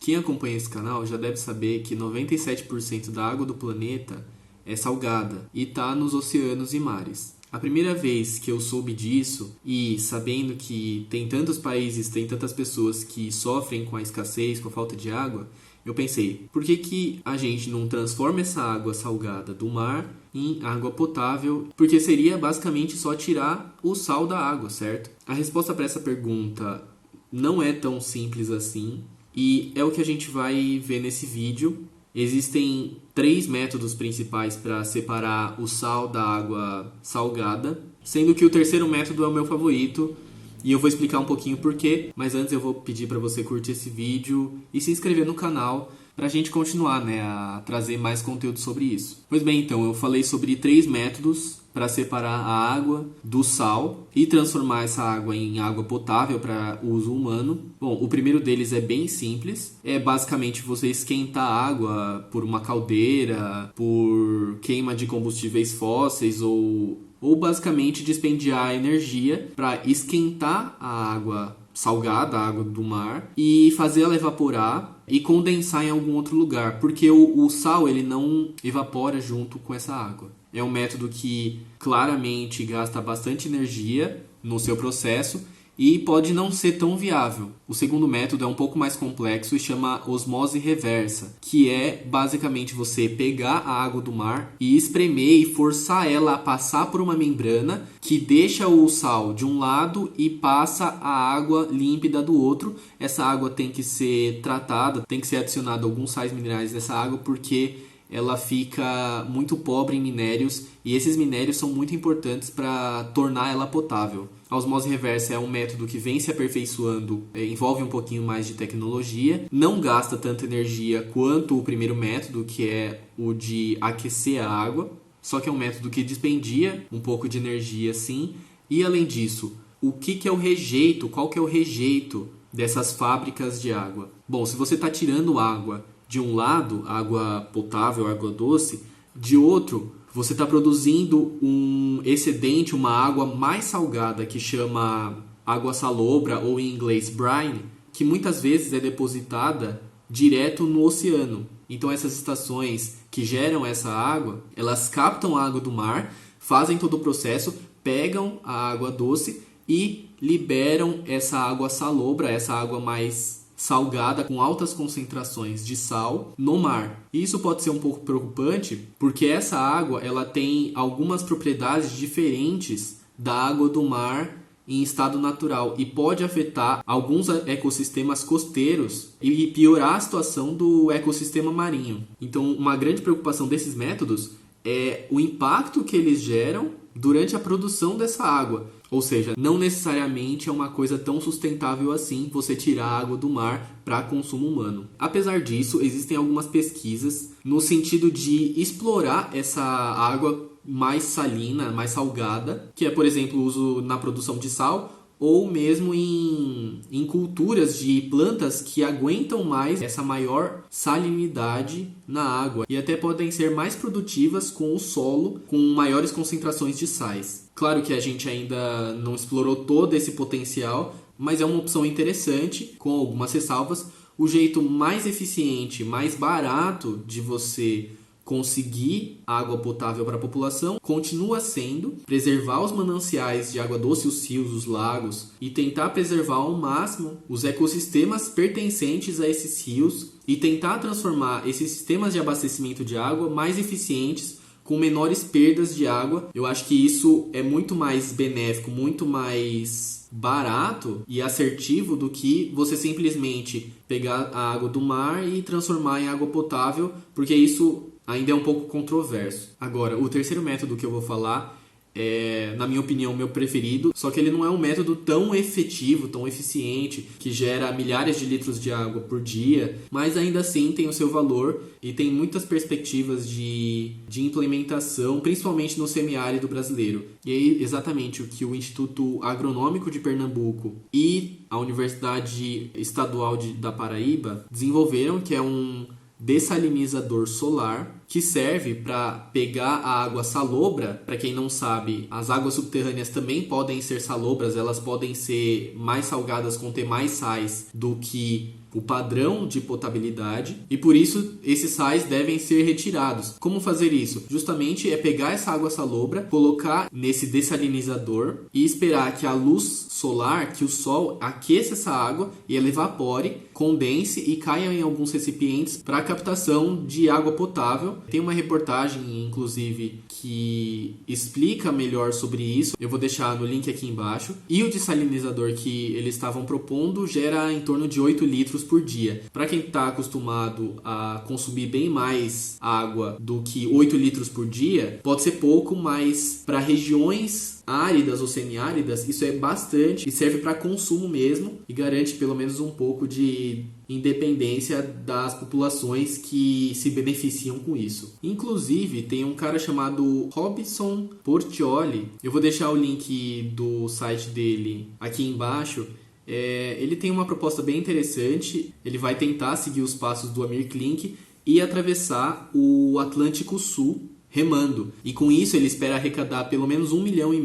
Quem acompanha esse canal já deve saber que 97% da água do planeta é salgada e está nos oceanos e mares. A primeira vez que eu soube disso, e sabendo que tem tantos países, tem tantas pessoas que sofrem com a escassez, com a falta de água, eu pensei, por que a gente não transforma essa água salgada do mar em água potável? Porque seria basicamente só tirar o sal da água, certo? A resposta para essa pergunta não é tão simples assim, e é o que a gente vai ver nesse vídeo. Existem 3 métodos principais para separar o sal da água salgada, sendo que o terceiro método é o meu favorito, e eu vou explicar um pouquinho por quê, mas antes eu vou pedir para você curtir esse vídeo e se inscrever no canal para a gente continuar, a trazer mais conteúdo sobre isso. Pois bem, então, eu falei sobre 3 métodos para separar a água do sal e transformar essa água em água potável para uso humano. Bom, o primeiro deles é bem simples. É basicamente você esquentar a água por uma caldeira, por queima de combustíveis fósseis ou basicamente dispendiar energia para esquentar a água salgada, a água do mar, e fazer ela evaporar e condensar em algum outro lugar, porque o sal ele não evapora junto com essa água. É um método que claramente gasta bastante energia no seu processo e pode não ser tão viável. O segundo método é um pouco mais complexo e chama osmose reversa, que é basicamente você pegar a água do mar e espremer e forçar ela a passar por uma membrana que deixa o sal de um lado e passa a água límpida do outro. Essa água tem que ser tratada, tem que ser adicionado alguns sais minerais nessa água porque ela fica muito pobre em minérios e esses minérios são muito importantes para tornar ela potável. A osmose reversa é um método que vem se aperfeiçoando, envolve um pouquinho mais de tecnologia, não gasta tanta energia quanto o primeiro método, que é o de aquecer a água, só que é um método que dispendia um pouco de energia sim. E além disso, o que é o rejeito? Qual que é o rejeito dessas fábricas de água? Bom, se você está tirando água de um lado, água potável, água doce, de outro, você está produzindo um excedente, uma água mais salgada que chama água salobra ou em inglês brine, que muitas vezes é depositada direto no oceano. Então essas estações que geram essa água, elas captam a água do mar, fazem todo o processo, pegam a água doce e liberam essa água salobra, essa água mais salgada com altas concentrações de sal no mar. E isso pode ser um pouco preocupante, porque essa água ela tem algumas propriedades diferentes da água do mar em estado natural e pode afetar alguns ecossistemas costeiros e piorar a situação do ecossistema marinho. Então, uma grande preocupação desses métodos é o impacto que eles geram durante a produção dessa água. Ou seja, não necessariamente é uma coisa tão sustentável assim você tirar a água do mar para consumo humano. Apesar disso, existem algumas pesquisas no sentido de explorar essa água mais salina, mais salgada, que é, por exemplo, o uso na produção de sal, ou mesmo em culturas de plantas que aguentam mais essa maior salinidade na água e até podem ser mais produtivas com o solo com maiores concentrações de sais. Claro que a gente ainda não explorou todo esse potencial, mas é uma opção interessante, com algumas ressalvas. O jeito mais eficiente, mais barato de você conseguir água potável para a população continua sendo preservar os mananciais de água doce, os rios, os lagos e tentar preservar ao máximo os ecossistemas pertencentes a esses rios e tentar transformar esses sistemas de abastecimento de água mais eficientes com menores perdas de água. Eu acho que isso é muito mais benéfico, muito mais barato e assertivo do que você simplesmente pegar a água do mar e transformar em água potável, porque isso ainda é um pouco controverso. Agora, o terceiro método que eu vou falar é, na minha opinião, o meu preferido, só que ele não é um método tão efetivo, tão eficiente, que gera milhares de litros de água por dia, mas ainda assim tem o seu valor e tem muitas perspectivas de implementação, principalmente no semiárido brasileiro. E aí, exatamente o que o Instituto Agronômico de Pernambuco e a Universidade Estadual da Paraíba desenvolveram, que é um dessalinizador solar que serve para pegar a água salobra. Para quem não sabe, as águas subterrâneas também podem ser salobras, elas podem ser mais salgadas, conter mais sais do que o padrão de potabilidade e por isso esses sais devem ser retirados. Como fazer isso? Justamente é pegar essa água salobra, colocar nesse dessalinizador e esperar que a luz solar, que o sol aqueça essa água e ela evapore, condense e caia em alguns recipientes para captação de água potável. Tem uma reportagem, inclusive, que explica melhor sobre isso. Eu vou deixar no link aqui embaixo. E o dessalinizador que eles estavam propondo gera em torno de 8 litros por dia. Para quem está acostumado a consumir bem mais água do que 8 litros por dia, pode ser pouco, mas para regiões áridas ou semiáridas, isso é bastante e serve para consumo mesmo e garante pelo menos um pouco de independência das populações que se beneficiam com isso. Inclusive, tem um cara chamado Robson Portioli, eu vou deixar o link do site dele aqui embaixo. Ele tem uma proposta bem interessante, ele vai tentar seguir os passos do Amir Klink e atravessar o Atlântico Sul remando. E com isso ele espera arrecadar pelo menos R$1,5 milhão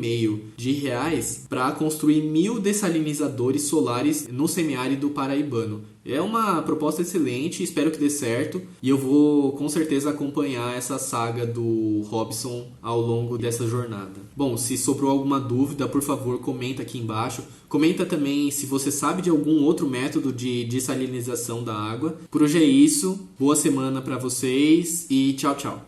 para construir 1.000 dessalinizadores solares no semiárido paraibano. É uma proposta excelente, espero que dê certo e eu vou com certeza acompanhar essa saga do Robson ao longo dessa jornada. Bom, se sobrou alguma dúvida, por favor, comenta aqui embaixo. Comenta também se você sabe de algum outro método de dessalinização da água. Por hoje é isso, boa semana para vocês e tchau, tchau.